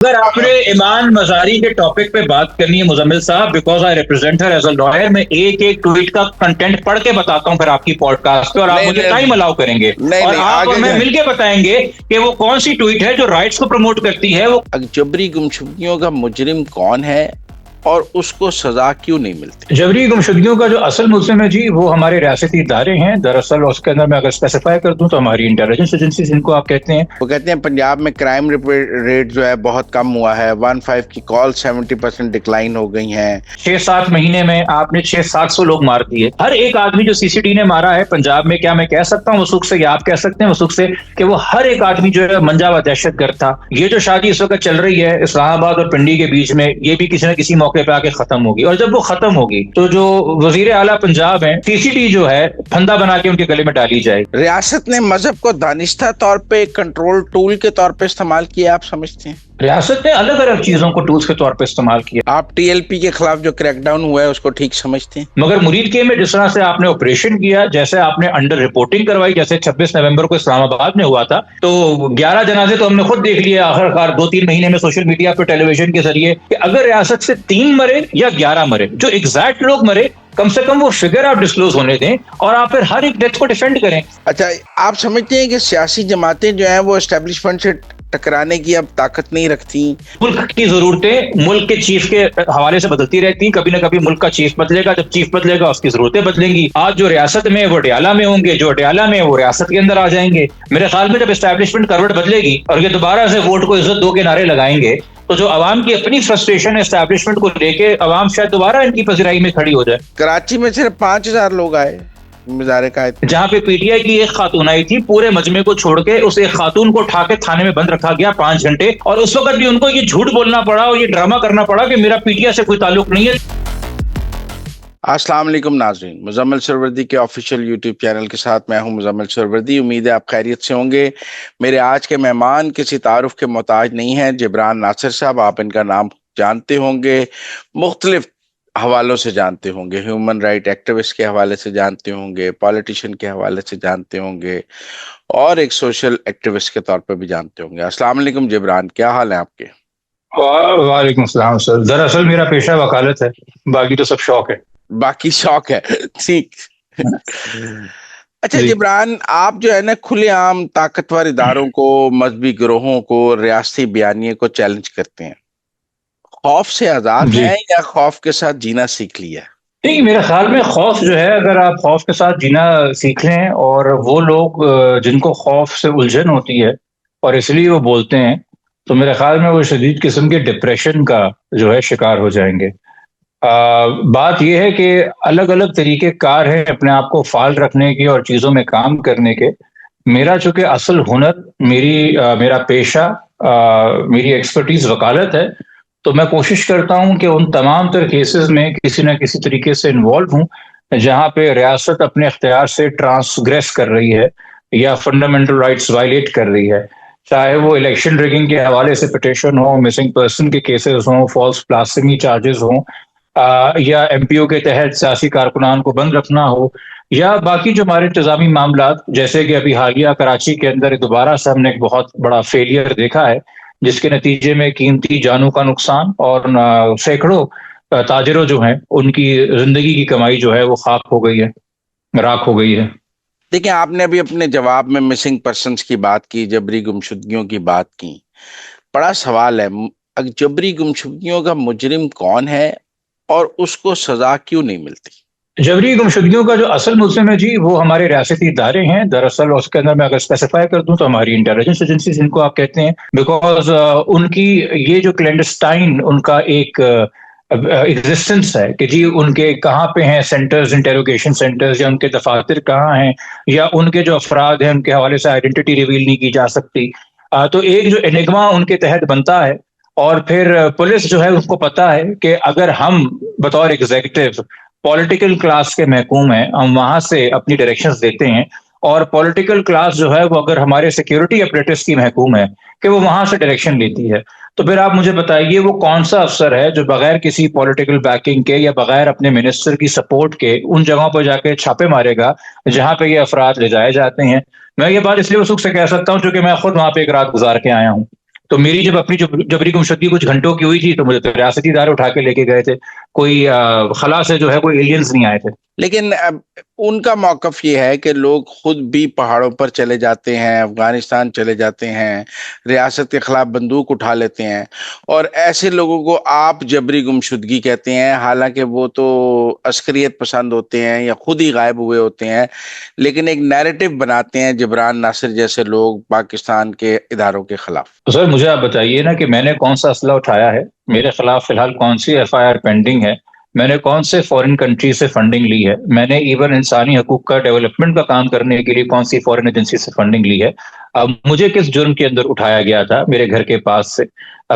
اگر آپ نے ایمان مزاری کے ٹاپک پہ بات کرنی ہے مزمل صاحب، because I represent her as a lawyer, میں ایک ایک ٹویٹ کا کنٹینٹ پڑھ کے بتاتا ہوں پھر آپ کی پوڈ کاسٹ پہ، اور آپ مجھے ٹائم الاؤ کریں گے اور آپ اور میں مل کے بتائیں گے کہ وہ کون سی ٹویٹ ہے جو رائٹس کو پروموٹ کرتی ہے۔ وہ جبری گمشدگیوں کا مجرم کون ہے اور اس کو سزا کیوں نہیں ملتی؟ جبری گمشدگیوں کا جو اصل ملزم ہے جی، وہ ہمارے ریاستی ادارے ہیں دراصل، اس کے اندر میں اگر اسپیسیفائی کر دوں تو ہماری انٹیلیجنس ایجنسیز جن کو آپ کہتے ہیں۔ وہ کہتے ہیں پنجاب میں کرائم ریٹ جو ہے بہت کم ہوا ہے، 15 کی کال 70% ڈکلائن ہو گئی ہیں۔ 6-7 مہینے میں آپ نے 600-700 لوگ مار دیے۔ ہر ایک آدمی جو سی سی ٹی نے مارا ہے پنجاب میں، کیا میں کہہ سکتا ہوں وثوق سے یا آپ کہہ سکتے ہیں وثوق سے کہ وہ ہر ایک آدمی جو ہے منجا ہوا دہشت گرد تھا۔ یہ جو شادی اس وقت چل رہی ہے اسلام آباد اور پنڈی کے بیچ میں، یہ بھی کسی نہ کسی موقع پہ آ کے ختم ہوگی، اور جب وہ ختم ہوگی تو جو وزیر اعلیٰ پنجاب ہیں، سی سی ٹی جو ہے پھندا بنا کے ان کے گلے میں ڈالی جائے۔ ریاست نے مذہب کو دانستہ طور پہ کنٹرول ٹول کے طور پہ استعمال کیا، آپ سمجھتے ہیں؟ ریاست نے الگ الگ چیزوں کو ٹولز کے طور پہ استعمال کیا۔ آپ ٹی ایل پی کے خلاف جو کریک ڈاؤن ہوا ہے اس کو ٹھیک سمجھتے ہیں؟ مگر مرید کے میں جس طرح سے آپ نے آپریشن کیا، جیسے آپ نے انڈر رپورٹنگ کروائی، جیسے 26 نومبر کو اسلام آباد میں ہوا تھا، تو 11 جنازے تو ہم نے خود دیکھ لیے آخرکار 2-3 مہینے میں سوشل میڈیا پہ ٹیلی ویژن کے ذریعے، کہ اگر ریاست سے 3 مرے یا 11 مرے، جو ایگزیکٹ لوگ مرے کم سے کم وہ فگر آپ ڈسکلوز ہونے دیں اور آپ پھر ہر ایک ڈیتھ کو ڈیفینڈ کریں۔ اچھا، آپ سمجھتے ہیں کہ سیاسی جماعتیں جو ہیں وہ اسٹیبلشمنٹ سے ٹکرانے کی اب طاقت نہیں رکھتی؟ ملک کی ضرورتیں ملک کے چیف کے حوالے سے بدلتی رہتی ہیں، کبھی نہ کبھی ملک کا چیف بدلے گا، جب چیف بدلے گا اس کی ضرورتیں بدلیں گی۔ آج جو ریاست میں وہ اڈیالہ میں ہوں گے، جو اڈیالہ میں وہ ریاست کے اندر آ جائیں گے۔ میرے خیال میں جب اسٹیبلشمنٹ کروٹ بدلے گی اور یہ دوبارہ سے ووٹ کو عزت دو کے نعرے لگائیں گے، تو جو عوام کی اپنی فرسٹریشن ہے اسٹیبلشمنٹ کو لے کے، عوام شاید دوبارہ ان کی پذیرائی میں کھڑی ہو جائے۔ کراچی میں صرف 5000 لوگ آئے مظاہرے کا، جہاں پہ پی ٹی آئی کی ایک خاتون آئی تھی، پورے مجمع کو چھوڑ کے اس ایک خاتون کو اٹھا کے تھانے میں بند رکھا گیا 5 گھنٹے، اور اس وقت بھی ان کو یہ جھوٹ بولنا پڑا اور یہ ڈرامہ کرنا پڑا کہ میرا پی ٹی آئی سے کوئی تعلق نہیں ہے۔ السلام علیکم ناظرین، مزمل سروردی کے آفیشیل یوٹیوب چینل کے ساتھ میں ہوں مزمل سروردی۔ امید ہے آپ خیریت سے ہوں گے۔ میرے آج کے مہمان کسی تعارف کے محتاج نہیں ہیں، جبران ناصر صاحب، آپ ان کا نام جانتے ہوں گے، مختلف حوالوں سے جانتے ہوں گے، ہیومن رائٹ ایکٹیوسٹ کے حوالے سے جانتے ہوں گے، پولیٹیشین کے حوالے سے جانتے ہوں گے، اور ایک سوشل ایکٹیوسٹ کے طور پہ بھی جانتے ہوں گے۔ السلام علیکم جبران، کیا حال ہے آپ کے؟ وعلیکم السلام سر، دراصل میرا پیشہ وکالت ہے، باقی تو سب شوق ہے۔ باقی شوق ہے، ٹھیک۔ اچھا جبران، آپ جو ہے نا کھلے عام طاقتور اداروں کو، مذہبی گروہوں کو، ریاستی بیانیے کو چیلنج کرتے ہیں، خوف سے آزاد ہیں یا خوف کے ساتھ جینا سیکھ لیا؟ نہیں، میرے خیال میں خوف جو ہے، اگر آپ خوف کے ساتھ جینا سیکھ لیں، اور وہ لوگ جن کو خوف سے الجھن ہوتی ہے اور اس لیے وہ بولتے ہیں، تو میرے خیال میں وہ شدید قسم کے ڈپریشن کا جو ہے شکار ہو جائیں گے۔ بات یہ ہے کہ الگ الگ طریقے کار ہیں اپنے آپ کو فعال رکھنے کے اور چیزوں میں کام کرنے کے۔ میرا چونکہ اصل ہنر، میرا پیشہ، میری ایکسپرٹیز وکالت ہے، تو میں کوشش کرتا ہوں کہ ان تمام تر کیسز میں کسی نہ کسی طریقے سے انوالو ہوں جہاں پہ ریاست اپنے اختیار سے ٹرانسگریس کر رہی ہے یا فنڈامنٹل رائٹس وائلیٹ کر رہی ہے، چاہے وہ الیکشن ریگنگ کے حوالے سے پٹیشن ہو، مسنگ پرسن کے کیسز ہوں، فالس بلاسفیمی چارجز ہوں، یا ایم پی او کے تحت سیاسی کارکنان کو بند رکھنا ہو، یا باقی جو ہمارے انتظامی معاملات، جیسے کہ ابھی حالیہ کراچی کے اندر دوبارہ سے ہم نے ایک بہت بڑا فیلئر دیکھا ہے، جس کے نتیجے میں قیمتی جانوں کا نقصان اور سینکڑوں تاجروں جو ہیں ان کی زندگی کی کمائی جو ہے وہ خاک ہو گئی ہے، راکھ ہو گئی ہے۔ دیکھیں، آپ نے ابھی اپنے جواب میں مسنگ پرسنز کی بات کی، جبری گمشدگیوں کی بات کی۔ بڑا سوال ہے، جبری گمشدگیوں کا مجرم کون ہے اور اس کو سزا کیوں نہیں ملتی؟ جبری گمشدگیوں کا جو اصل ملزم ہے جی، وہ ہمارے ریاستی ادارے ہیں دراصل، اس کے اندر میں اگر اسپیسیفائی کر دوں تو ہماری انٹیلیجنس ایجنسیز جن کو آپ کہتے ہیں، بیکاز ان کی یہ جو کلینڈسٹائن ان کا ایک ایگزسٹنس ہے کہ جی ان کے کہاں پہ ہیں سینٹرز، انٹیروگیشن سینٹرز، یا ان کے دفاتر کہاں ہیں، یا ان کے جو افراد ہیں ان کے حوالے سے آئیڈینٹی ریویل نہیں کی جا سکتی، تو ایک جو انگما ان کے تحت بنتا ہے، اور پھر پولیس جو ہے اس کو پتا ہے کہ اگر ہم بطور ایگزیکٹو پولیٹیکل کلاس کے محکوم ہیں، ہم وہاں سے اپنی ڈائریکشنز دیتے ہیں، اور پولیٹیکل کلاس جو ہے وہ اگر ہمارے سیکیورٹی اپریٹس کی محکوم ہے کہ وہ وہاں سے ڈائریکشن لیتی ہے، تو پھر آپ مجھے بتائیے وہ کون سا افسر ہے جو بغیر کسی پولیٹیکل بیکنگ کے یا بغیر اپنے منسٹر کی سپورٹ کے ان جگہوں پہ جا کے چھاپے مارے گا جہاں پہ یہ افراد لے جائے جاتے ہیں۔ میں یہ بات اس لیے وثوق سے کہہ سکتا ہوں چونکہ میں خود وہاں پہ ایک رات گزار کے آیا ہوں، تو میری جب اپنی جبری گمشدگی کچھ گھنٹوں کی ہوئی تھی تو مجھے تو ریاستی ادارے اٹھا کے لے کے گئے تھے، کوئی خلا سے جو ہے کوئی ایلینز نہیں آئے تھے۔ لیکن اب ان کا موقف یہ ہے کہ لوگ خود بھی پہاڑوں پر چلے جاتے ہیں، افغانستان چلے جاتے ہیں، ریاست کے خلاف بندوق اٹھا لیتے ہیں، اور ایسے لوگوں کو آپ جبری گمشدگی کہتے ہیں، حالانکہ وہ تو عسکریت پسند ہوتے ہیں یا خود ہی غائب ہوئے ہوتے ہیں، لیکن ایک نیریٹو بناتے ہیں جبران ناصر جیسے لوگ پاکستان کے اداروں کے خلاف۔ تو سر مجھے آپ بتائیے نا کہ میں نے کون سا اسلحہ اٹھایا ہے، میرے خلاف فی الحال کون سی ایف آئی آر پینڈنگ ہے، میں نے کون سے فورن کنٹری سے فنڈنگ لی ہے، میں نے ایون انسانی حقوق کا ڈیولپمنٹ کا کام کرنے کے لیے کون سی فورن ایجنسی سے فنڈنگ لی ہے، اب مجھے کس جرم کے اندر اٹھایا گیا تھا میرے گھر کے پاس سے،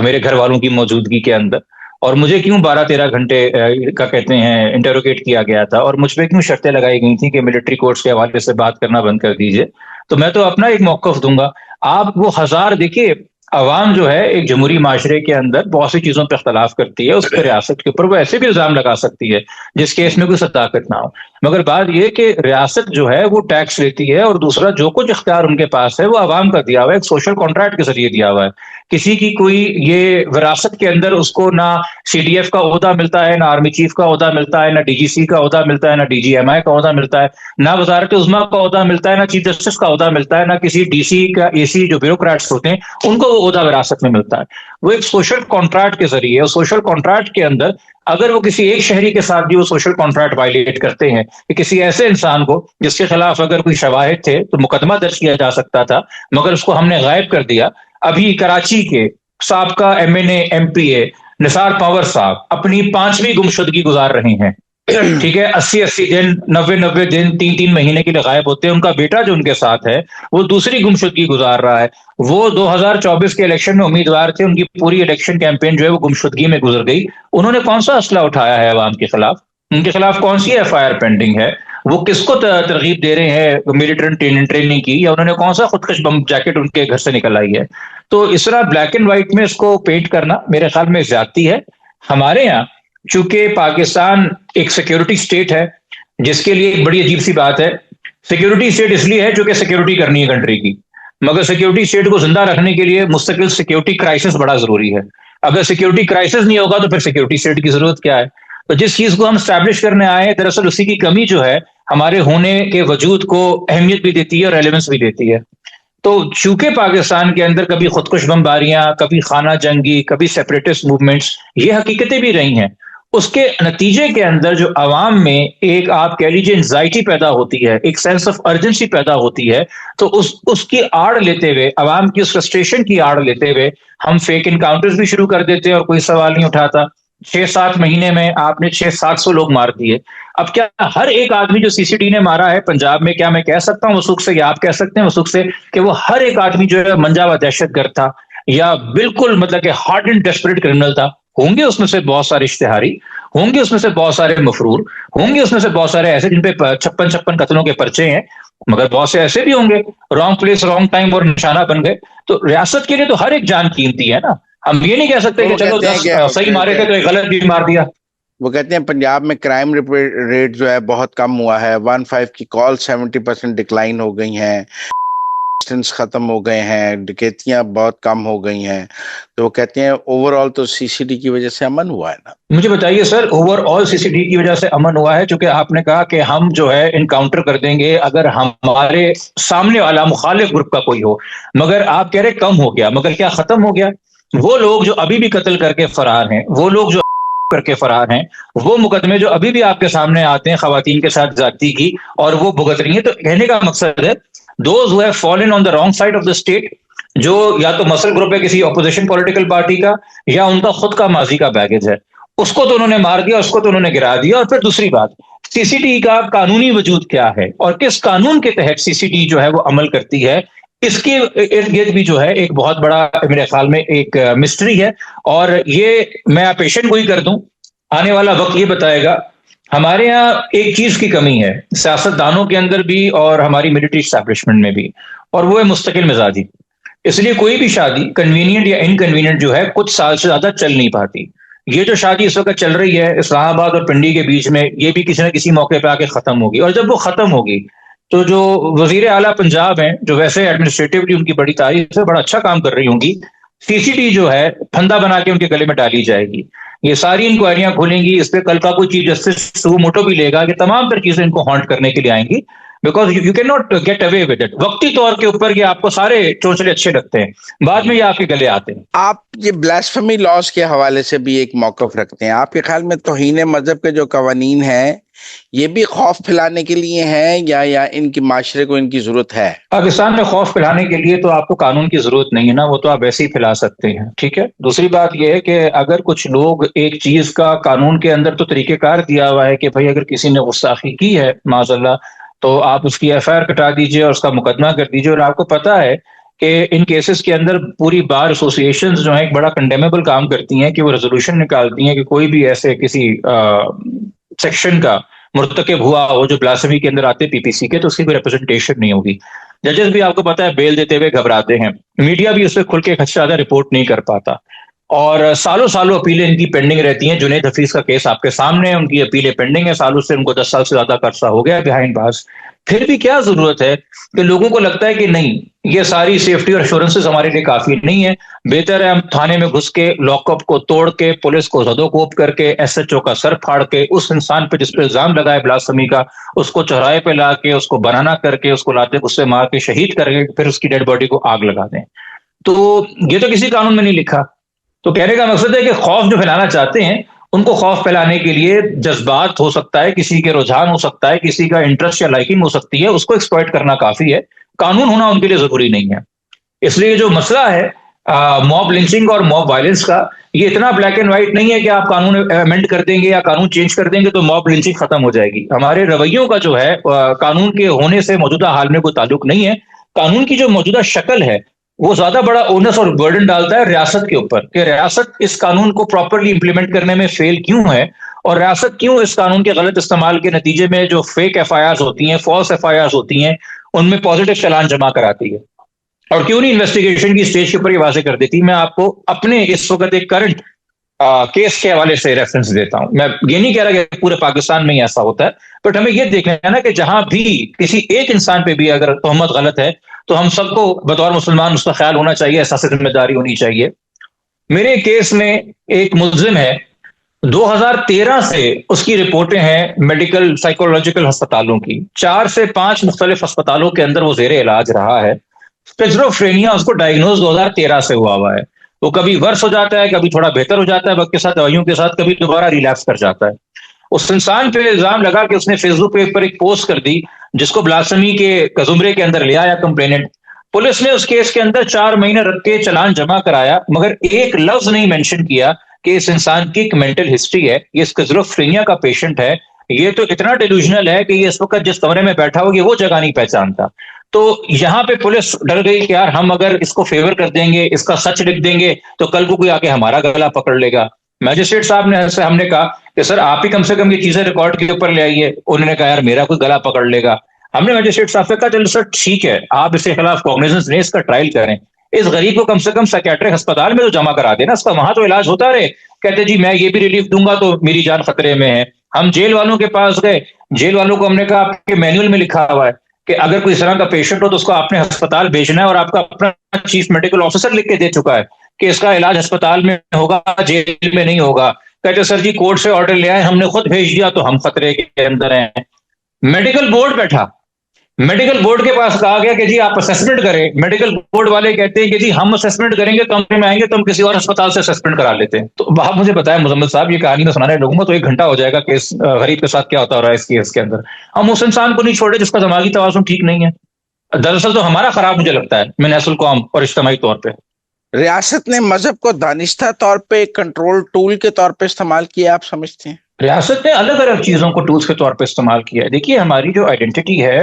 میرے گھر والوں کی موجودگی کے اندر، اور مجھے کیوں 12-13 گھنٹے کا کہتے ہیں انٹروگیٹ کیا گیا تھا، اور مجھ پہ کیوں شرطیں لگائی گئی تھیں کہ ملٹری کورٹس کے حوالے سے بات کرنا بند کر دیجئے۔ تو میں تو اپنا ایک موقف دوں گا۔ آپ وہ ہزار دیکھیے، عوام جو ہے ایک جمہوری معاشرے کے اندر بہت سی چیزوں پہ اختلاف کرتی ہے، اس پہ ریاست کے اوپر وہ ایسے بھی الزام لگا سکتی ہے جس کیس میں کوئی صداقت نہ ہو، مگر بات یہ کہ ریاست جو ہے وہ ٹیکس لیتی ہے، اور دوسرا جو کچھ اختیار ان کے پاس ہے وہ عوام کا دیا ہوا ہے، ایک سوشل کانٹریکٹ کے ذریعے دیا ہوا ہے۔ کسی کی کوئی یہ وراثت کے اندر اس کو نہ سی ڈی ایف کا عہدہ ملتا ہے، نہ آرمی چیف کا عہدہ ملتا ہے، نہ ڈی جی سی کا عہدہ ملتا ہے، نہ ڈی جی ایم آئی کا عہدہ ملتا ہے، نہ وزارت عظمیٰ کا عہدہ ملتا ہے، نہ چیف جسٹس کا عہدہ ملتا ہے، نہ کسی ڈی سی کا اے سی جو بیوروکریٹس ہوتے ہیں ان کو وہ عہدہ وراثت میں ملتا ہے۔ وہ ایک سوشل کانٹریکٹ کے ذریعے، اور سوشل کانٹریکٹ کے اندر اگر وہ کسی ایک شہری کے ساتھ بھی وہ سوشل کانٹریکٹ وائلیٹ کرتے ہیں کہ کسی ایسے انسان کو جس کے خلاف اگر کوئی شواہد تھے تو مقدمہ درج کیا جا سکتا تھا مگر اس کو ہم نے غائب کر دیا۔ ابھی کراچی کے سابقہ M N A M P A Nisar پاور صاحب اپنی 5ویں گمشدگی گزار رہے ہیں، ٹھیک ہے، 80 دن 90 دن 3 مہینے کے لیے غائب ہوتے ہیں۔ ان کا بیٹا جو ان کے ساتھ ہے وہ دوسری گمشدگی گزار رہا ہے، وہ 2024 کے الیکشن میں امیدوار تھے، ان کی پوری الیکشن کیمپین جو ہے وہ گمشدگی میں گزر گئی۔ انہوں نے کون سا اسلحہ اٹھایا ہے عوام کے خلاف؟ ان کے خلاف کون سی ایف آئی آر پینڈنگ ہے؟ وہ کس کو ترغیب دے رہے ہیں ملٹری ٹریننگ کی، یا انہوں نے کون سا خودکش بم جیکٹ ان کے گھر سے نکل آئی ہے؟ تو اس طرح بلیک اینڈ وائٹ میں اس کو پینٹ کرنا میرے خیال میں زیادتی ہے۔ ہمارے یہاں چونکہ پاکستان ایک سیکیورٹی سٹیٹ ہے، جس کے لیے ایک بڑی عجیب سی بات ہے، سیکیورٹی سٹیٹ اس لیے ہے چونکہ سیکیورٹی کرنی ہے کنٹری کی، مگر سیکیورٹی سٹیٹ کو زندہ رکھنے کے لیے مستقل سیکیورٹی کرائسس بڑا ضروری ہے۔ اگر سیکیورٹی کرائسس نہیں ہوگا تو پھر سیکیورٹی سٹیٹ کی ضرورت کیا ہے؟ تو جس چیز کو ہم اسٹیبلش کرنے آئے ہیں دراصل اسی کی کمی جو ہے ہمارے ہونے کے وجود کو اہمیت بھی دیتی ہے اور ریلیونس بھی دیتی ہے۔ تو چونکہ پاکستان کے اندر کبھی خودکش بمباریاں، کبھی خانہ جنگی، کبھی سیپریٹسٹ موومنٹس، یہ حقیقتیں بھی رہی ہیں، اس کے نتیجے کے اندر جو عوام میں ایک آپ کہہ لیجیے انزائٹی پیدا ہوتی ہے، ایک سینس آف ارجنسی پیدا ہوتی ہے، تو اس کی آڑ لیتے ہوئے، عوام کی اس فرسٹریشن کی آڑ لیتے ہوئے ہم فیک انکاؤنٹرز بھی شروع کر دیتے ہیں اور کوئی سوال نہیں اٹھاتا۔ 6-7 مہینے میں آپ نے 600-700 لوگ مار دیے۔ اب کیا ہر ایک آدمی جو سی سی ڈی نے مارا ہے پنجاب میں، کیا میں کہہ سکتا ہوں وثوق سے، یا آپ کہہ سکتے ہیں وثوق سے کہ وہ ہر ایک آدمی جو ہے منجا ہوا دہشت گرد تھا یا بالکل مطلب کہ ہارڈ اینڈ ڈیسپریٹ کرمنل تھا؟ ہوں گے اس میں سے بہت سارے اشتہاری، ہوں گے اس میں سے بہت سارے مفرور، ہوں گے اس میں سے بہت سارے ایسے جن پہ 56 قتلوں کے پرچے ہیں، مگر بہت سے ایسے بھی ہوں گے رانگ پلیس رانگ ٹائم اور نشانہ بن گئے۔ تو ریاست کے لیے تو ہر ایک جان قیمتی ہے نا، ہم یہ نہیں کہہ سکتے کہ چلو 10 صحیح مارے تھے تو ایک غلط بھی مار دیا۔ وہ کہتے ہیں پنجاب میں کرائم ریٹ جو ہے بہت کم ہوا ہے، 1-5 کی کال 70% ڈکلائن ہو گئی ہیں، ختم ہو گئے ہیں، ڈکیتیاں بہت کم ہو گئی ہیں، تو وہ کہتے ہیں اوور آل تو سی سی ڈی کی وجہ سے امن ہوا ہے نا۔ مجھے بتائیے سر، اوور آل سی سی ڈی کی وجہ سے امن ہوا ہے چونکہ آپ نے کہا کہ ہم جو ہے انکاؤنٹر کر دیں گے اگر ہمارے سامنے والا مخالف گروپ کا کوئی ہو، مگر آپ کہہ رہے کم ہو گیا، مگر کیا ختم ہو گیا؟ وہ لوگ جو ابھی بھی قتل کر کے فرار ہیں، وہ لوگ جو کر کے فرار ہیں، وہ مقدمے جو ابھی بھی آپ کے سامنے آتے ہیں خواتین کے ساتھ زیادتی کی اور وہ بھگت رہی ہیں، تو کہنے کا مقصد ہے those who have fallen on the wrong side of the state، جو یا تو مسل گروپ ہے کسی اپوزیشن پولیٹیکل پارٹی کا یا ان کا خود کا ماضی کا بیگیج ہے، اس کو تو انہوں نے مار دیا، اس کو تو انہوں نے گرا دیا۔ اور پھر دوسری بات، سی سی ٹی کا قانونی وجود کیا ہے اور کس قانون کے تحت سی سی ٹی جو ہے وہ عمل کرتی ہے، اس کے ارد گرد بھی جو ہے ایک بہت بڑا میرے خیال میں ایک مسٹری ہے، اور یہ میں پیشن گوئی کر دوں، آنے والا وقت یہ بتائے گا۔ ہمارے ہاں ایک چیز کی کمی ہے سیاست دانوں کے اندر بھی اور ہماری ملٹری اسٹیبلشمنٹ میں بھی، اور وہ ہے مستقل مزاجی۔ اس لیے کوئی بھی شادی کنوینئنٹ یا انکنوینئنٹ جو ہے کچھ سال سے زیادہ چل نہیں پاتی۔ یہ جو شادی اس وقت چل رہی ہے اسلام آباد اور پنڈی کے بیچ میں، یہ بھی کسی نہ کسی موقع پہ آ کے ختم ہوگی، اور جب وہ ختم ہوگی تو جو وزیر اعلیٰ پنجاب ہیں، جو ویسے ایڈمنسٹریٹولی ان کی بڑی تعریف ہے، بڑا اچھا کام کر رہی ہوں گی، CCT جو ہے پھندا بنا کے ان کے گلے میں ڈالی جائے گی. یہ ساری انکوائریاں کھولیں گی. اس پہ کل کا کوئی چیف جسٹس سو موٹو بھی لے گا کہ تمام تر چیزیں ان کو ہانٹ کرنے کے لیے آئیں گی. بیکاز یو کین ناٹ گیٹ اوے ود اٹ. وقتی طور کے اوپر یہ آپ کو سارے چونچلے اچھے لگتے ہیں, بعد میں یہ آپ کے گلے آتے ہیں. آپ یہ بلاسفیمی لاز کے حوالے سے بھی ایک موقف رکھتے ہیں. آپ کے خیال میں توہین مذہب کے جو قوانین ہیں یہ بھی خوف پھیلانے کے لیے ہیں یا ان کی معاشرے کو ان کی ضرورت ہے؟ پاکستان میں خوف پھیلانے کے لیے تو آپ کو قانون کی ضرورت نہیں ہے نا, وہ تو آپ ایسے ہی پھیلا سکتے ہیں. ٹھیک ہے. دوسری بات یہ ہے کہ اگر کچھ لوگ ایک چیز کا قانون کے اندر تو طریقہ کار دیا ہوا ہے کہ بھائی اگر کسی نے گستاخی کی ہے معاذ اللہ تو آپ اس کی FIR کٹا دیجئے اور اس کا مقدمہ کر دیجئے. اور آپ کو پتا ہے کہ ان کیسز کے اندر پوری بار ایسوسیشنز جو ہیں ایک بڑا کنڈیمیبل کام کرتی ہیں کہ وہ ریزولوشن نکالتی ہیں کہ کوئی بھی ایسے کسی سیکشن کا مرتکب ہوا ہو جو بلاسفیمی کے اندر آتے PPC کے, تو اس کی کوئی ریپرزنٹیشن نہیں ہوگی. ججز بھی آپ کو پتا ہے بیل دیتے ہوئے گھبراتے ہیں. میڈیا بھی اس پہ کھل کے زیادہ رپورٹ نہیں کر پاتا. اور سالوں سالوں اپیلیں ان کی پینڈنگ رہتی ہیں. جنید حفیظ کا کیس آپ کے سامنے ہے, ان کی اپیلیں پینڈنگ ہیں سالوں سے, ان کو 10 سال سے زیادہ کا عرصہ ہو گیا بہائنڈ باز. پھر بھی کیا ضرورت ہے کہ لوگوں کو لگتا ہے کہ نہیں یہ ساری سیفٹی اور ایشورنسز ہمارے لیے کافی نہیں ہے, بہتر ہے ہم تھانے میں گھس کے لاک اپ کو توڑ کے پولیس کو زد و کوب کر کے SHO کا سر پھاڑ کے اس انسان پہ جس پہ الزام لگا ہے بلاسفیمی کا اس کو چوراہے پہ لا کے اس کو بنانا کر کے اس کو لاتے غصے مار کے شہید کر کے پھر اس کی ڈیڈ باڈی کو آگ لگا دیں. تو یہ تو کسی قانون میں نہیں لکھا. تو کہنے کا مقصد ہے کہ خوف جو پھیلانا چاہتے ہیں ان کو خوف پھیلانے کے لیے جذبات ہو سکتا ہے, کسی کے رجحان ہو سکتا ہے, کسی کا انٹرسٹ یا لائکنگ ہو سکتی ہے, اس کو ایکسپلائٹ کرنا کافی ہے. قانون ہونا ان کے لیے ضروری نہیں ہے. اس لیے جو مسئلہ ہے موب لنچنگ اور موب وائلنس کا, یہ اتنا بلیک اینڈ وائٹ نہیں ہے کہ آپ قانون امینڈ کر دیں گے یا قانون چینج کر دیں گے تو موب لنچنگ ختم ہو جائے گی. ہمارے رویوں کا جو ہے قانون کے ہونے سے موجودہ حال میں کوئی تعلق نہیں ہے. قانون کی جو موجودہ شکل ہے وہ زیادہ بڑا اونس اور برڈن ڈالتا ہے ریاست کے اوپر کہ ریاست اس قانون کو پراپرلی امپلیمنٹ کرنے میں فیل کیوں ہے, اور ریاست کیوں اس قانون کے غلط استعمال کے نتیجے میں جو فیک FIRs ہوتی ہیں, فالس FIRs ہوتی ہیں, ان میں پازیٹیو چالان جمع کراتی ہے, اور کیوں نہیں انویسٹیگیشن کی اسٹیج کے اوپر یہ واضح کر دیتی. میں آپ کو اپنے اس وقت ایک کرنٹ کیس کے حوالے سے ریفرنس دیتا ہوں. میں یہ نہیں کہہ رہا کہ پورے پاکستان میں ہی ایسا ہوتا ہے, بٹ ہمیں یہ دیکھنا ہے نا کہ جہاں بھی کسی ایک انسان پہ بھی اگر تہمت غلط ہے تو ہم سب کو بطور مسلمان اس کا خیال ہونا چاہیے, احساس ذمہ داری ہونی چاہیے. میرے کیس میں ایک ملزم ہے 2013 سے اس کی رپورٹیں ہیں میڈیکل سائیکولوجیکل ہسپتالوں کی, 4 سے 5 مختلف ہسپتالوں کے اندر وہ زیر علاج رہا ہے. اسکیزوفرینیا اس کو ڈائگنوز 2013 سے ہوا ہے. وہ کبھی ورس ہو جاتا ہے, کبھی تھوڑا بہتر ہو جاتا ہے وقت کے ساتھ دوائیوں کے ساتھ, کبھی دوبارہ ریلیپس کر جاتا ہے. اس انسان پہ الزام لگا کہ اس نے فیس بک پہ پر ایک پوسٹ کر دی جس کو بلاسفیمی کے زمرے کے اندر لے آیا کمپلیننٹ. پولیس نے اس کیس کے اندر 4 مہینے رکھ کے چلان جمع کرایا, مگر ایک لفظ نہیں مینشن کیا کہ اس انسان کی ایک مینٹل ہسٹری ہے, یہ اسکیزوفرینیا کا پیشنٹ ہے, یہ تو اتنا ڈیلوژنل ہے کہ یہ اس وقت جس کمرے میں بیٹھا ہو یہ وہ جگہ نہیں پہچانتا. تو یہاں پہ پولیس ڈر گئی کہ یار ہم اگر اس کو فیور کر دیں گے, اس کا سچ لکھ دیں گے تو کل کو کوئی آ کے ہمارا گلا پکڑ لے گا. میجسٹریٹ صاحب نے ہم نے کہا کہ سر آپ ہی کم سے کم یہ چیزیں ریکارڈ کے اوپر لے آئیے. انہوں نے کہا یار میرا کوئی گلا پکڑ لے گا. ہم نے میجسٹریٹ صاحب سے کہا چلو سر ٹھیک ہے آپ اس کے خلاف کاگنیزنس لیں, اس کا ٹرائل کریں, اس غریب کو کم سے کم سائکیٹرک ہسپتال میں تو جمع کرا دینا, اس کا وہاں تو علاج ہوتا رہے. کہتے جی میں یہ بھی ریلیف دوں گا تو میری جان خطرے میں ہے. ہم جیل والوں کے پاس گئے, جیل والوں کو ہم نے کہا آپ کے مینول میں لکھا ہوا ہے کہ اگر کوئی اس طرح کا پیشنٹ ہو تو اس کو آپ نے ہسپتال بھیجنا ہے, اور آپ کا اپنا چیف میڈیکل آفیسر لکھ کے دے چکا ہے کہ اس کا علاج ہسپتال میں ہوگا, جیل میں نہیں ہوگا. کہتے سر جی کورٹ سے آرڈر لے آئے, ہم نے خود بھیج دیا تو ہم خطرے کے اندر ہیں. میڈیکل بورڈ بیٹھا, میڈیکل بورڈ کے پاس کہا گیا کہ جی آپ اسسمنٹ کریں. میڈیکل بورڈ والے کہتے ہیں کہ جی ہم اسسمنٹ کریں گے, کمرے میں آئیں گے تو ہم کسی اور اسپتال سے اسسمنٹ کرا لیتے ہیں. تو آپ مجھے بتائیں مزمل صاحب, یہ کہانی میں سنانے لوگوں گا تو 1 گھنٹہ ہو جائے گا کہ اس غریب کے ساتھ کیا ہوتا رہا ہے اس کیس کے اندر. ہم اس انسان کو نہیں چھوڑے جس کا دماغی توازن ٹھیک نہیں ہے. دراصل تو ہمارا خراب مجھے لگتا ہے میں نیس القوم اور اجتماعی طور پہ. ریاست نے مذہب کو دانستہ طور پہ کنٹرول ٹول کے طور پہ استعمال کیا, آپ سمجھتے ہیں؟ ریاست نے الگ الگ چیزوں کو ٹولز کے طور پہ استعمال کیا ہے. دیکھیے ہماری جو آئیڈینٹی ہے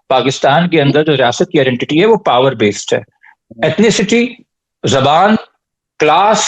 پاکستان کے اندر, جو ریاست کی آئیڈینٹی ہے وہ پاور بیسڈ ہے. ایتھنیسٹی, زبان, کلاس,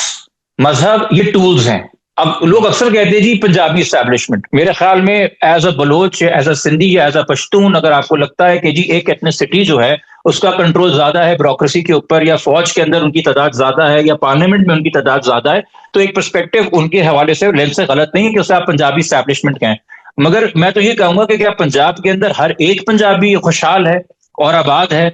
مذہب, یہ ٹولز ہیں. اب لوگ اکثر کہتے ہیں جی پنجابی اسٹیبلشمنٹ. میرے خیال میں as a Baloch, as a Sindhi یا ایز اے پشتون اگر آپ کو لگتا ہے کہ جی ایک ایتھنیسٹی جو ہے اس کا کنٹرول زیادہ ہے بیوروکریسی کے اوپر, یا فوج کے اندر ان کی تعداد زیادہ ہے, یا پارلیمنٹ میں ان کی تعداد زیادہ ہے, تو ایک پرسپیکٹو ان کے حوالے سے لینس سے غلط نہیں ہے کہ اسے آپ پنجابی اسٹیبلشمنٹ کہیں. مگر میں تو یہ کہوں گا کہ کیا پنجاب کے اندر ہر ایک پنجابی خوشحال ہے اور آباد ہے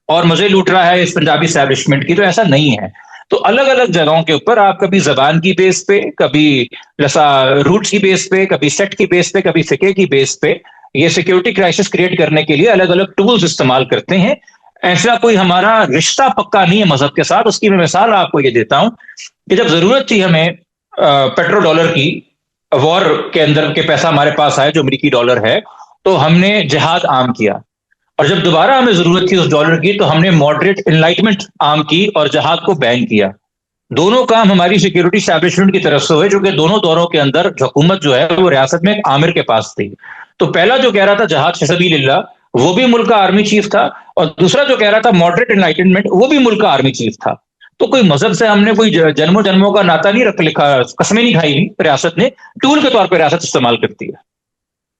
اور مزے لوٹ رہا ہے اس پنجابی اسٹیبلشمنٹ کی؟ تو ایسا نہیں ہے. تو الگ الگ جگہوں کے اوپر آپ کبھی زبان کی بیس پہ، کبھی روٹس کی بیس پہ، کبھی سیٹ کی بیس پہ، کبھی فقہ کی بیس پہ یہ سیکیورٹی کرائسس کریٹ کرنے کے لیے الگ الگ ٹولز استعمال کرتے ہیں. ایسا کوئی ہمارا رشتہ پکا نہیں ہے مذہب کے ساتھ. اس کی میں مثال آپ کو یہ دیتا ہوں کہ جب ضرورت تھی ہمیں پیٹرو ڈالر کی، وار کے اندر کے پیسہ ہمارے پاس آئے جو امریکی ڈالر ہے، تو ہم نے جہاد عام کیا. اور جب دوبارہ ہمیں ضرورت تھی اس ڈالر کی تو ہم نے ماڈریٹ انلائٹمنٹ عام کی اور جہاد کو بین کیا. دونوں کام ہماری سیکیورٹی اسٹیبلشمنٹ کی طرف سے ہوئے، جو کہ دونوں دوروں کے اندر حکومت جو ہے وہ ریاست میں ایک عامر کے پاس تھی. تو پہلا جو کہہ رہا تھا جہاد فی سبیل اللہ وہ بھی ملک کا آرمی چیف تھا، اور دوسرا جو کہہ رہا تھا ماڈریٹ انلائٹمنٹ وہ بھی ملک کا آرمی چیف تھا. تو کوئی مذہب سے ہم نے کوئی جنموں جنموں کا ناتا نہیں رکھ لکھا، قسمیں نہیں کھائی. ریاست نے ٹول کے طور پہ ریاست استعمال کرتی ہے.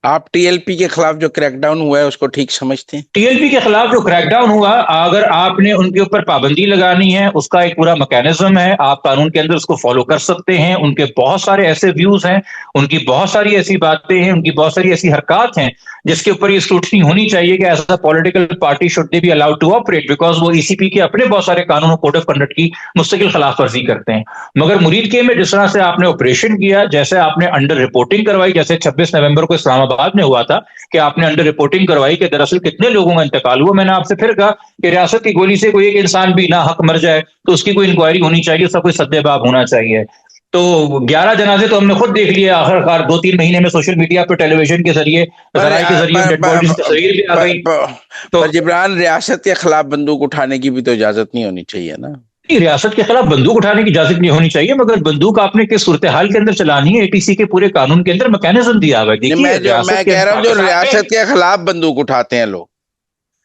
آپ ٹی ایل پی کے خلاف جو کریک ڈاؤن ہوا ہے اس کو ٹھیک سمجھتے ہیں؟ ٹی ایل پی کے خلاف جو کریک ڈاؤن ہوا، اگر آپ نے ان کے اوپر پابندی لگانی ہے، اس کا ایک پورا میکینزم ہے، آپ قانون کے اندر اس کو فالو کر سکتے ہیں. ان کے بہت سارے ایسے ویوز ہیں، ان کی بہت ساری ایسی باتیں ہیں، ان کی بہت ساری ایسی حرکات ہیں جس کے اوپر یہ اسکروٹنی ہونی چاہیے کہ as a political party should they be allowed to operate, because وہ ای سی پی کے اپنے بہت سارے قانون اور کوڈ آف کنڈکٹ کی مستقل خلاف ورزی کرتے ہیں. مگر مرید کے میں جس طرح سے آپ نے آپریشن کیا، جیسے آپ نے انڈر رپورٹنگ کروائی، جیسے 26 نومبر کو اسلام آباد میں ہوا تھا کہ آپ نے انڈر رپورٹنگ کروائی کہ دراصل کتنے لوگوں کا انتقال ہوا. میں نے آپ سے پھر کہا کہ ریاست کی گولی سے کوئی ایک انسان بھی نہ حق مر جائے تو اس کی کوئی انکوائری ہونی چاہیے، اس کا کوئی سد باب ہونا چاہیے. تو 11 جنازے تو ہم نے خود دیکھ لیے آخر کار 2-3 مہینے میں سوشل میڈیا پہ، ٹیلی ویژن کے ذریعے، ذرائع کے ذریعے ڈیڈ باڈیز کی تصویر بھی آ گئی. تو جبران ریاست کے خلاف بندوق اٹھانے کی بھی تو اجازت نہیں ہونی چاہیے نا؟ ریاست کے خلاف بندوق اٹھانے کی اجازت نہیں ہونی چاہیے، مگر بندوق آپ نے کس صورتحال کے اندر چلانی ہے، اے ٹی سی کے پورے قانون کے اندر میکینزم دیا ہوا ہے. میں کہہ رہا ہوں جو ریاست کے خلاف بندوق اٹھاتے ہیں لوگ،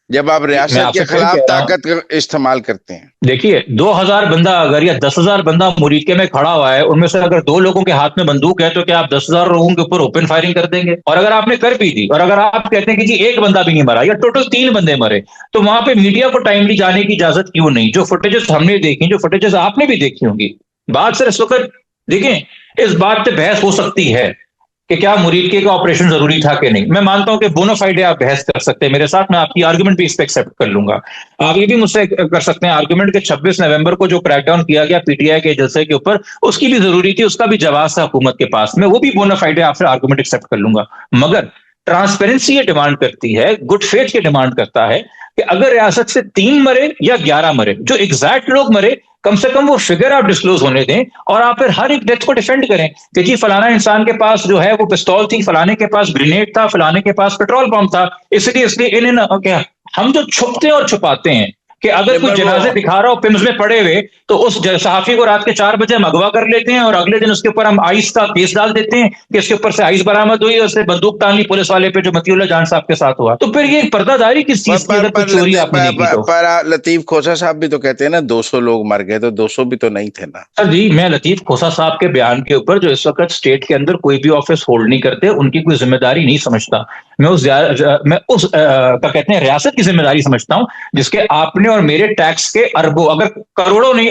جب آپ ریاست کے خلاف طاقت استعمال کرتے ہیں. دیکھیے 2000 بندہ اگر یا 10,000 بندہ مرید کے میں کھڑا ہوا ہے، ان میں سے اگر 2 لوگوں کے ہاتھ میں بندوق ہے تو کیا آپ 10,000 لوگوں کے اوپر اوپن فائرنگ کر دیں گے؟ اور اگر آپ نے کر بھی دی، اور اگر آپ کہتے ہیں کہ جی ایک بندہ بھی نہیں مرا یا ٹوٹل 3 بندے مرے، تو وہاں پہ میڈیا کو ٹائملی جانے کی اجازت کیوں نہیں؟ جو فوٹیجز ہم نے دیکھی، جو فوٹیجز آپ نے بھی دیکھی ہوں گی، بات سر اس وقت دیکھیں اس بات پہ بحث ہو سکتی ہے کہ کیا مرید کے کا آپریشن ضروری تھا کہ نہیں. میں مانتا ہوں کہ بونافائیڈ آپ بحث کر سکتے ہیں میرے ساتھ، میں آپ کی آرگومنٹ بھی اس پہ ایکسیپٹ کر لوں گا. آپ یہ بھی مجھ سے کر سکتے ہیں آرگومنٹ کہ 26 نومبر کو جو کریک ڈاؤن کیا گیا پی ٹی آئی کے جلسے کے اوپر، اس کی بھی ضروری تھی، اس کا بھی جواز تھا حکومت کے پاس. میں وہ بھی بونافائیڈ آپ سے آرگومنٹ ایکسیپٹ کر لوں گا. مگر ٹرانسپیرنسی یہ ڈیمانڈ کرتی ہے، گڈ فیتھ یہ ڈیمانڈ کرتا ہے کہ اگر ریاست سے 3 مرے یا 11 مرے، جو ایگزیکٹ لوگ مرے کم سے کم وہ فگر آپ ڈسکلوز ہونے دیں، اور آپ پھر ہر ایک ڈیتھ کو ڈیفینڈ کریں کہ جی فلانا انسان کے پاس جو ہے وہ پستول تھی، فلانے کے پاس گرینیڈ تھا، فلانے کے پاس پیٹرول پمپ تھا. اس لیے ہم جو چھپتے اور چھپاتے ہیں کہ اگر کوئی جنازے دکھا رہا ہو پمز میں پڑے ہوئے تو اس صحافی کو رات کے 4 بجے ہم اغوا کر لیتے ہیں، اور اگلے دن اس کے اوپر ہم آئس کا کیس ڈال دیتے ہیں کہ اس کے اوپر سے آئس برآمد ہوئی اور اس نے بندوق تان لی پولیس والے پہ جو متی اللہ جان صاحب کے ساتھ ہوا. تو پھر یہ پردہ داری کس چیز کی؟ اگر چوری آپ نے کی تو لطیف کھوسا صاحب بھی تو کہتے ہیں نا 200 لوگ مر گئے، تو 200 بھی تو نہیں تھے نا. سر جی میں لطیف کھوسا صاحب کے بیان کے اوپر، جو اس وقت اسٹیٹ کے اندر کوئی بھی آفس ہولڈ نہیں کرتے، ان کی کوئی ذمہ داری نہیں سمجھتا. میں اس کہتے ہیں ریاست کی ذمہ داری سمجھتا ہوں جس کے آپ نے اور میرے ٹیکس کے اربوں، اگر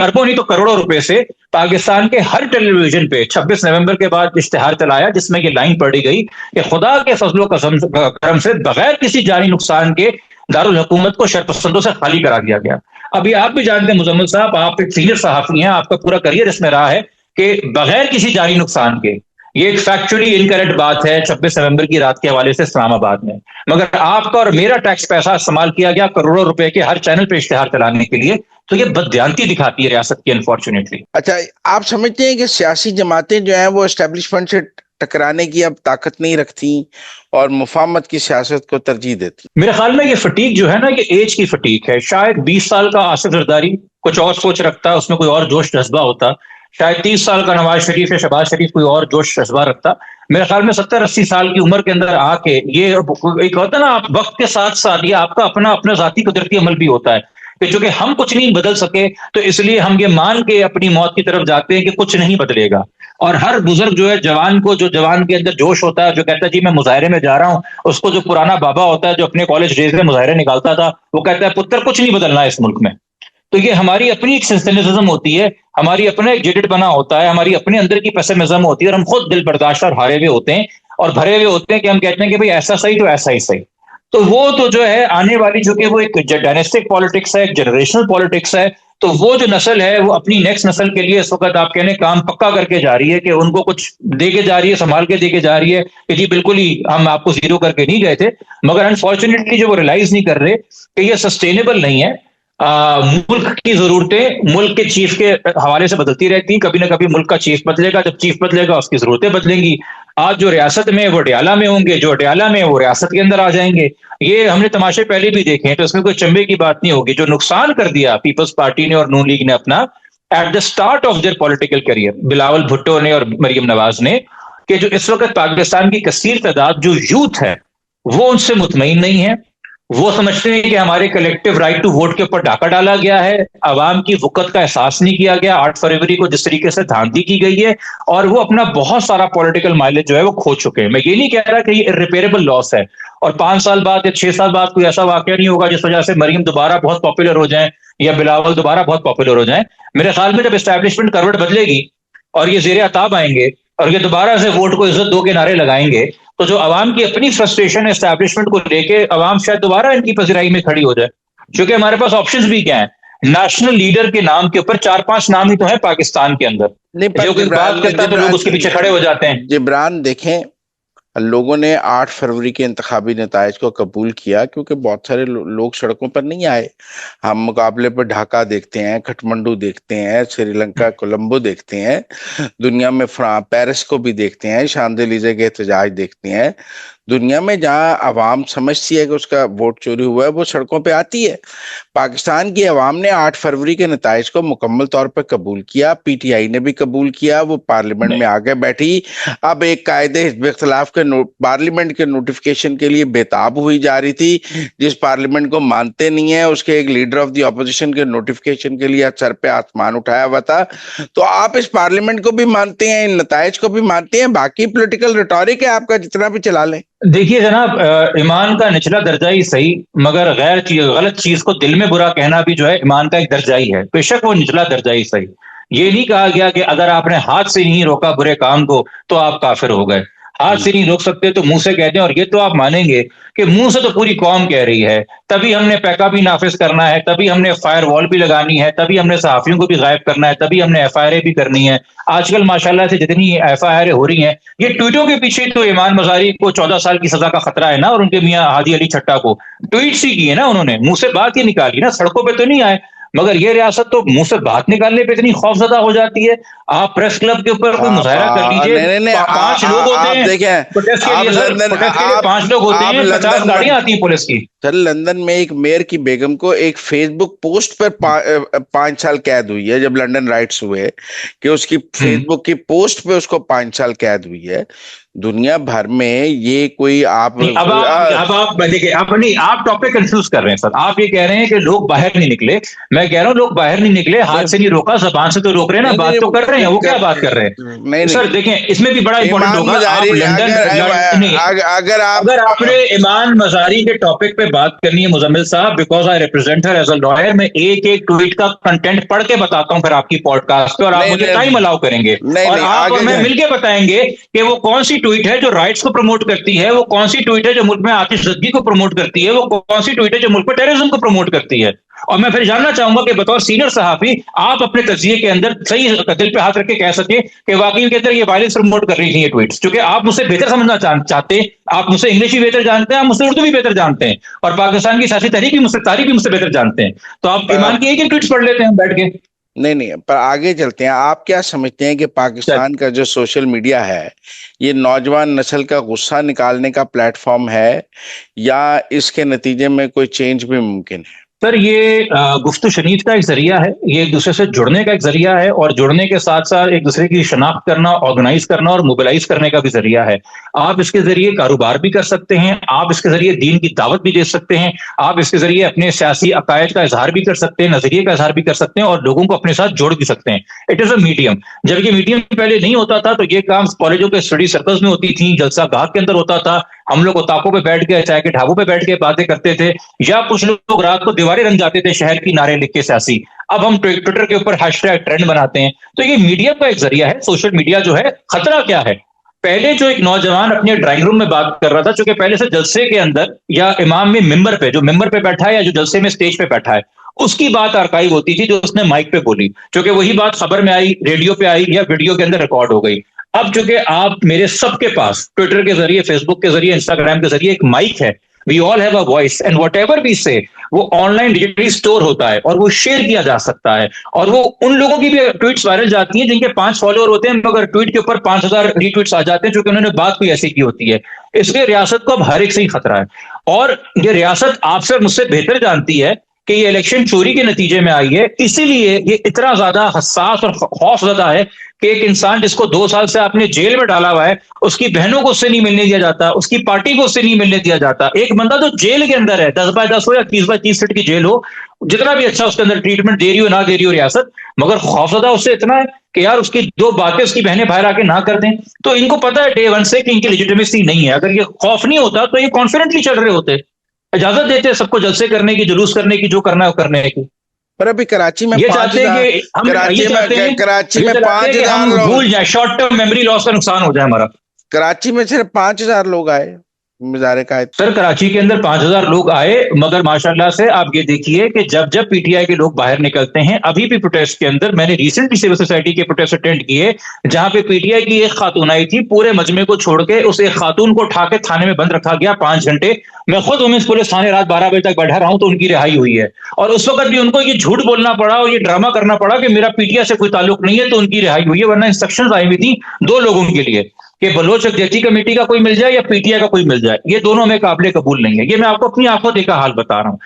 اربوں نہیں تو کروڑوں روپے سے پاکستان کے ہر ٹیلی ویژن پہ 26 نومبر کے بعد اشتہار چلایا، جس میں یہ لائن پڑھی گئی کہ خدا کے فضل و کرم سے بغیر کسی جانی نقصان کے دارالحکومت کو شرپسندوں سے خالی کرا دیا گیا. ابھی آپ بھی جانتے ہیں مزمل صاحب، آپ ایک سینئر صحافی ہیں، آپ کا پورا کریئر اس میں رہا ہے کہ بغیر کسی جانی نقصان کے، یہ ایک فیکچولی انکریکٹ بات ہے 26 نومبر کی رات کے حوالے سے اسلام آباد میں، مگر آپ کا اور میرا ٹیکس پیسہ استعمال کیا گیا کروڑوں روپے کے ہر چینل پہ اشتہار چلانے کے لیے. تو یہ بددیانتی دکھاتی ہے ریاست کی انفارچونیٹلی. اچھا آپ سمجھتے ہیں کہ سیاسی جماعتیں جو ہیں وہ اسٹیبلشمنٹ سے ٹکرانے کی اب طاقت نہیں رکھتی اور مفاہمت کی سیاست کو ترجیح دیتی؟ میرے خیال میں یہ فٹیک جو ہے نا، یہ ایج کی فٹیک ہے. شاید 20 سال کا آصف زرداری کچھ اور سوچ رکھتا، اس میں کوئی اور جوش جذبہ ہوتا. شاید 30 سال کا نواز شریف یا شہباز شریف کوئی اور جوش جذبہ رکھتا. میرے خیال میں 70-80 سال کی عمر کے اندر آ کے یہ ایک ہوتا ہے نا، آپ وقت کے ساتھ ساتھ یہ آپ کا اپنا ذاتی قدرتی عمل بھی ہوتا ہے کہ چونکہ ہم کچھ نہیں بدل سکے تو اس لیے ہم یہ مان کے اپنی موت کی طرف جاتے ہیں کہ کچھ نہیں بدلے گا. اور ہر بزرگ جو ہے جوان کو، جو جوان کے اندر جوش ہوتا ہے، جو کہتا ہے جی میں مظاہرے میں جا رہا ہوں، اس کو جو پرانا بابا ہوتا ہے جو اپنے کالج ڈیز میں مظاہرے نکالتا تھا، وہ کہتا ہے پتر کچھ نہیں بدلنا ہے اس ملک میں. تو یہ ہماری اپنی ایک سنسنزم ہوتی ہے، ہماری اپنا ایک جیڈٹ بنا ہوتا ہے، ہماری اپنے اندر کی پیسمزم ہوتی ہے، اور ہم خود دل برداشت اور ہارے ہوئے ہوتے ہیں اور بھرے ہوئے ہوتے ہیں کہ ہم کہتے ہیں کہ بھئی ایسا صحیح تو ایسا ہی صحیح. تو وہ تو جو ہے آنے والی جو کہ وہ ایک ڈائنیسٹک پالیٹکس ہے، ایک جنریشنل پالیٹکس ہے، تو وہ جو نسل ہے وہ اپنی نیکسٹ نسل کے لیے اس وقت آپ کہنے کام پکا کر کے جا رہی ہے کہ ان کو کچھ دے کے جا رہی ہے, سنبھال کے دے کے جا رہی ہے کہ جی بالکل ہی ہم آپ کو زیرو کر کے نہیں گئے تھے, مگر انفارچونیٹلی جو وہ ریلائز نہیں کر رہے کہ یہ سسٹینیبل نہیں ہے. ملک کی ضرورتیں ملک کے چیف کے حوالے سے بدلتی رہتی ہیں, کبھی نہ کبھی ملک کا چیف بدلے گا, جب چیف بدلے گا اس کی ضرورتیں بدلیں گی. آج جو ریاست میں وہ ڈیالہ میں ہوں گے, جو ڈیالہ میں وہ ریاست کے اندر آ جائیں گے. یہ ہم نے تماشے پہلے بھی دیکھے ہیں, تو اس میں کوئی چمبے کی بات نہیں ہوگی. جو نقصان کر دیا پیپلز پارٹی نے اور نون لیگ نے اپنا at the start of their political career, Bilawal Bhutto نے اور مریم نواز نے, کہ جو اس وقت پاکستان کی کثیر تعداد جو یوتھ ہے وہ ان سے مطمئن نہیں ہے. وہ سمجھتے ہیں کہ ہمارے کلیکٹیو رائٹ ٹو ووٹ کے اوپر ڈاکہ ڈالا گیا ہے, عوام کی وقت کا احساس نہیں کیا گیا. 8 فروری کو جس طریقے سے دھاندلی کی گئی ہے, اور وہ اپنا بہت سارا پولیٹیکل مائلیج جو ہے وہ کھو چکے ہیں. میں یہ نہیں کہہ رہا کہ یہ irreparable لاس ہے, اور 5 سال بعد یا 6 سال بعد کوئی ایسا واقعہ نہیں ہوگا جس وجہ سے مریم دوبارہ بہت پاپولر ہو جائیں یا بلاول دوبارہ بہت پاپولر ہو جائیں. میرے خیال میں جب اسٹیبلشمنٹ کروٹ بدلے گی اور یہ زیر عتاب آئیں گے اور یہ دوبارہ سے ووٹ کو عزت دو کے نعرے لگائیں گے, تو جو عوام کی اپنی فرسٹریشن ہے اسٹیبلشمنٹ کو لے کے, عوام شاید دوبارہ ان کی پذیرائی میں کھڑی ہو جائے. کیونکہ ہمارے پاس آپشنز بھی کیا ہیں, نیشنل لیڈر کے نام کے اوپر 4-5 نام ہی تو ہیں پاکستان کے اندر. جو کوئی بات کرتا ہے تو لوگ اس کے پیچھے کھڑے ہو جاتے ہیں. جبران دیکھیں, لوگوں نے 8 فروری کے انتخابی نتائج کو قبول کیا کیونکہ بہت سارے لوگ سڑکوں پر نہیں آئے. ہم مقابلے پر ڈھاکہ دیکھتے ہیں, کھٹمنڈو دیکھتے ہیں, سری لنکا کولمبو دیکھتے ہیں, دنیا میں پیرس کو بھی دیکھتے ہیں, شانزلیزے کے احتجاج دیکھتے ہیں. دنیا میں جہاں عوام سمجھتی ہے کہ اس کا ووٹ چوری ہوا ہے وہ سڑکوں پہ آتی ہے. پاکستان کی عوام نے 8 فروری کے نتائج کو مکمل طور پر قبول کیا, پی ٹی آئی نے بھی قبول کیا, وہ پارلیمنٹ میں آگے بیٹھی. اب ایک قائد حزب اختلاف کے پارلیمنٹ کے نوٹیفیکیشن کے لیے بےتاب ہوئی جا رہی تھی, جس پارلیمنٹ کو مانتے نہیں ہیں اس کے ایک لیڈر آف دی اپوزیشن کے نوٹیفیکیشن کے لیے سر پہ آسمان اٹھایا ہوا تھا. تو آپ اس پارلیمنٹ کو بھی مانتے ہیں, ان نتائج کو بھی مانتے ہیں, باقی پولیٹیکل ریٹورک ہے آپ کا جتنا بھی چلا لیں. دیکھیے جناب, ایمان کا نچلا درجہ ہی صحیح, مگر غلط چیز کو دل میں برا کہنا بھی جو ہے ایمان کا ایک درجہ ہی ہے. بے شک وہ نچلا درجہ ہی صحیح. یہ نہیں کہا گیا کہ اگر آپ نے ہاتھ سے نہیں روکا برے کام کو تو آپ کافر ہو گئے. ہاتھ سے نہیں روک سکتے تو منہ سے کہتے ہیں, اور یہ تو آپ مانیں گے کہ منہ سے تو پوری قوم کہہ رہی ہے, تبھی ہم نے پیکا بھی نافذ کرنا ہے, تبھی ہم نے فائر وال بھی لگانی ہے, تبھی ہم نے صحافیوں کو بھی غائب کرنا ہے, تبھی ہم نے ایف آئی آر بھی کرنی ہے. آج کل ماشاءاللہ سے جتنی ایف آئی آر ہو رہی ہیں, یہ ٹویٹوں کے پیچھے تو ایمان مزاری کو 14 سال کی سزا کا خطرہ ہے نا, اور ان کے میاں ہادی علی چھٹا کو ٹویٹس ہی کیے نا انہوں نے, منہ سے بات ہی نکالی نا, سڑکوں پہ تو نہیں آئے. مگر یہ ریاست تو منہ سے بات نکالنے پہ اتنی خوف زدہ ہو جاتی ہے. آپ پریس کلب کے اوپر کوئی مظاہرہ کر لیجیے, 5 لوگ ہوتے ہیں پروٹیسٹ کے لیے, 5 لوگ ہوتے ہیں, 50 گاڑیاں آتی ہیں پولیس کی. سر لندن میں ایک میئر کی بیگم کو ایک فیس بک پوسٹ پر 5 سال قید ہوئی ہے, جب لندن رائٹس ہوئے کہ اس کی فیس بک کی پوسٹ پہ اس کو 5 سال قید ہوئی ہے. دنیا بھر میں یہ کوئی آپ ٹاپک کنفیوز کر رہے ہیں سر. آپ یہ کہہ رہے ہیں کہ لوگ باہر نہیں نکلے, میں کہہ رہا ہوں لوگ باہر نہیں نکلے, ہاتھ سے نہیں روکا, زبان سے تو روک رہے ہیں نا, بات تو کر رہے ہیں. وہ کیا بات کر رہے ہیں سر؟ دیکھیں اس میں بھی بڑا امپورٹنٹ ہوگا, اگر آپ نے ایمان مزاری کے ٹاپک پہ بات کرنی ہے مزمل صاحب, because I represent her as a lawyer, میں ایک ٹویٹ کا کنٹینٹ پڑھ کے بتاتا ہوں پھر آپ کی پوڈ کاسٹ پہ, اور آپ مجھے ٹائم الاؤ کریں گے, اور آپ اور میں مل کے بتائیں گے کہ وہ کون سی ٹویٹ ہے جو رائٹس کو پروموٹ کرتی ہے, وہ کون سی ٹویٹ ہے جو ملک میں آتش زدگی کو پروموٹ کرتی ہے, وہ کون سی ٹویٹ ہے جو ملک میں ٹیررزم کو پروموٹ کرتی ہے. اور میں پھر جاننا چاہوں گا کہ بطور سینئر صحافی آپ اپنے تجزیے کے اندر صحیح دل پہ ہاتھ رکھ کے کہہ سکیں کہ واقعی کے اندر یہ وائلنس پروموٹ کر رہی تھی یہ ٹویٹس, کیونکہ آپ مجھ سے بہتر سمجھنا چاہتے ہیں, آپ مجھ سے انگلش بھی بہتر جانتے ہیں, آپ مجھ سے اردو بھی بہتر جانتے ہیں, اور پاکستان کی سیاسی تاریخ بھی مجھ سے بہتر جانتے ہیں, تو آپ ایمان کی ایک ہی ٹویٹس پڑھ لیتے ہیں بیٹھ کے. نہیں پر آگے چلتے ہیں. آپ کیا سمجھتے ہیں کہ پاکستان کا جو سوشل میڈیا ہے یہ نوجوان نسل کا غصہ نکالنے کا پلیٹ فارم ہے, یا اس کے نتیجے میں کوئی چینج بھی ممکن ہے؟ سر یہ گفت و شنید کا ایک ذریعہ ہے, یہ ایک دوسرے سے جڑنے کا ایک ذریعہ ہے, اور جڑنے کے ساتھ ساتھ ایک دوسرے کی شناخت کرنا, آرگنائز کرنا اور موبلائز کرنے کا بھی ذریعہ ہے. آپ اس کے ذریعے کاروبار بھی کر سکتے ہیں, آپ اس کے ذریعے دین کی دعوت بھی دے سکتے ہیں, آپ اس کے ذریعے اپنے سیاسی عقائد کا اظہار بھی کر سکتے ہیں, نظریے کا اظہار بھی کر سکتے ہیں, اور لوگوں کو اپنے ساتھ جوڑ بھی سکتے ہیں. It is a medium. جب یہ میڈیم پہلے نہیں ہوتا تھا تو یہ کام کالجوں کے اسٹڈی سرکلز میں ہوتی تھی, جلسہ گاہ کے اندر ہوتا تھا, ہم لوگ اتاقوں پہ بیٹھ کے, چائے کے ڈھابوں پہ بیٹھ کے باتیں کرتے تھے, یا کچھ لوگ رات کو دیواریں رنگ جاتے تھے شہر کی نعرے لکھ کے سیاسی. اب ہم ٹویٹر کے اوپر ہیش ٹیگ ٹرینڈ بناتے ہیں. تو یہ میڈیا کا ایک ذریعہ ہے. سوشل میڈیا جو ہے, خطرہ کیا ہے؟ پہلے جو ایک نوجوان اپنے ڈرائنگ روم میں بات کر رہا تھا, چونکہ پہلے سے جلسے کے اندر یا امام میں ممبر پہ, جو ممبر پہ بیٹھا ہے یا جو جلسے میں اسٹیج پہ بیٹھا ہے, اس کی بات آرکائیو ہوتی تھی جو اس نے مائک پہ بولی، چونکہ وہی بات خبر میں آئی، ریڈیو پہ آئی یا ویڈیو کے اندر ریکارڈ ہو گئی۔ اب چونکہ آپ میرے سب کے پاس ٹویٹر کے ذریعے، فیس بک کے ذریعے، انسٹاگرام کے ذریعے ایک مائک ہے، we all have a voice and whatever we say سے وہ آن لائن ڈیجیٹلی اسٹور ہوتا ہے اور وہ شیئر کیا جا سکتا ہے، اور وہ ان لوگوں کی بھی ٹویٹس وائرل جاتی ہیں جن کے 5 فالوور ہوتے ہیں مگر ٹویٹ کے اوپر 5000 ری ٹویٹس آ جاتے ہیں چونکہ انہوں نے بات کوئی ایسی کی ہوتی ہے۔ اس لیے ریاست کو اب ہر ایک سے ہی خطرہ ہے، اور یہ ریاست آپ سے مجھ سے بہتر جانتی ہے کہ یہ الیکشن چوری کے نتیجے میں آئی ہے، اسی لیے یہ اتنا زیادہ حساس اور خوف زدہ ہے کہ ایک انسان جس کو 2 سال سے آپ نے جیل میں ڈالا ہوا ہے، اس کی بہنوں کو اس سے نہیں ملنے دیا جاتا، اس کی پارٹی کو اس سے نہیں ملنے دیا جاتا، ایک بندہ تو جیل کے اندر ہے، 10x10 ہو یا 30x30 فٹ کی جیل ہو، جتنا بھی اچھا اس کے اندر ٹریٹمنٹ دے رہی ہو نہ دے رہی ہو ریاست، مگر خوف زدہ اس سے اتنا ہے کہ یار اس کی 2 باتیں اس کی بہنیں باہر آ کے نہ کر دیں۔ تو ان کو پتا ہے ڈے 1 سے کہ ان کی لیجیٹمیسی نہیں ہے، اگر یہ خوف نہیں ہوتا تو یہ کانفیڈنٹلی چل رہے ہوتے، اجازت دیتے سب کو جلسے کرنے کی، جلوس کرنے کی، جو کرنا ہے وہ کرنے کی۔ پر ابھی کراچی میں یہ چاہتے ہیں کہ ہم کراچی میں 5000 لوگ بھول جائیں، شارٹ ٹرم میموری لاس کا نقصان ہو جائے ہمارا۔ کراچی میں صرف 5000 لوگ آئے مظاہرے کا۔ سر کراچی کے اندر 5000 لوگ آئے، مگر ماشاءاللہ سے آپ یہ دیکھیے کہ جب پی ٹی آئی کے لوگ باہر نکلتے ہیں، ابھی بھی پروٹیسٹ کے اندر میں نے ریسنٹلی سول سوسائٹی کے پروٹیسٹ اٹینڈ کیے جہاں پہ پی ٹی آئی کی ایک خاتون آئی تھی، پورے مجمع کو چھوڑ کے اس ایک خاتون کو اٹھا کے تھانے میں بند رکھا گیا 5 گھنٹے۔ میں خود وومنس پولیس تھانے رات 12 بجے تک بیٹھا رہا ہوں تو ان کی رہائی ہوئی ہے، اور اس وقت بھی ان کو یہ جھوٹ بولنا پڑا اور یہ ڈرامہ کرنا پڑا کہ میرا پی ٹی آئی سے کوئی تعلق نہیں ہے تو ان کی رہائی ہوئی ہے، ورنہ انسٹرکشنز آئی ہوئی تھی 2 لوگوں کے لیے کہ بلوچ یکجہتی کمیٹی کا کوئی مل جائے یا پی ٹی آئی کا کوئی مل جائے، یہ دونوں میں قابل قبول نہیں ہے۔ یہ میں آپ کو اپنی آنکھوں دیکھا حال بتا رہا ہوں۔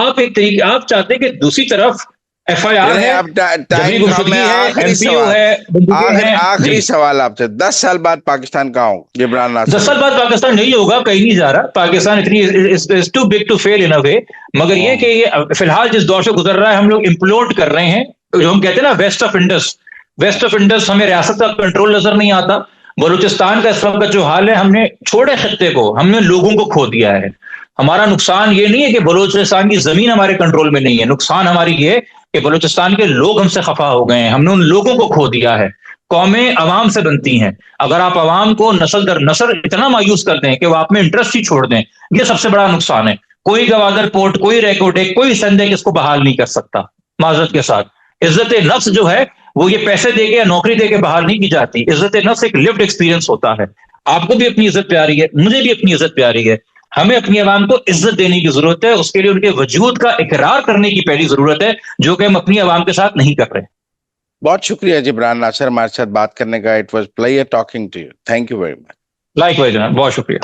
آپ ایک طریقے آپ چاہتے ہیں کہ دوسری طرف ایف آئی آر ہے، جبری گمشدگی ہے، ایم پی او ہے، بندوقیں ہیں۔ آخری سوال آپ سے، 10 سال بعد پاکستان کہاں ہو جبران ناصر؟ 10 سال بعد پاکستان نہیں ہوگا، کہیں نہیں جا رہا پاکستان، اتنی ٹو بگ ٹو فیل ان اے وے، مگر یہ کہ یہ فی الحال جس دور سے گزر رہا ہے ہم لوگ امپلوڈ کر رہے ہیں، جو ہم کہتے ہیں نا ویسٹ آف انڈس ہمیں ریاست کا کنٹرول نظر نہیں آتا۔ بلوچستان کا اس وقت جو حال ہے، ہم نے چھوڑے خطے کو، ہم نے لوگوں کو کھو دیا ہے۔ ہمارا نقصان یہ نہیں ہے کہ بلوچستان کی زمین ہمارے کنٹرول میں نہیں ہے، نقصان ہماری یہ ہے کہ بلوچستان کے لوگ ہم سے خفا ہو گئے ہیں، ہم نے ان لوگوں کو کھو دیا ہے۔ قومیں عوام سے بنتی ہیں، اگر آپ عوام کو نسل در نسل اتنا مایوس کر دیں کہ وہ آپ میں انٹرسٹ ہی چھوڑ دیں، یہ سب سے بڑا نقصان ہے۔ کوئی گوادر پورٹ، کوئی ریکورڈ ایک، کوئی سندھ اس کو بحال نہیں کر سکتا۔ معذرت کے ساتھ عزت نفس جو ہے وہ یہ پیسے دے کے یا نوکری دے کے بحال نہیں کی جاتی، عزت نفس ایک لیوڈ ایکسپیرینس ہوتا ہے۔ آپ کو بھی اپنی عزت پیاری ہے، مجھے بھی اپنی عزت پیاری ہے، ہمیں اپنی عوام کو عزت دینے کی ضرورت ہے، اس کے لیے ان کے وجود کا اقرار کرنے کی پہلی ضرورت ہے، جو کہ ہم اپنی عوام کے ساتھ نہیں کر رہے۔ بہت شکریہ جبران ناصر ہمارے ساتھ بات کرنے کا، it was pleasure talking to you, thank you very much. Likewise جناب، بہت شکریہ۔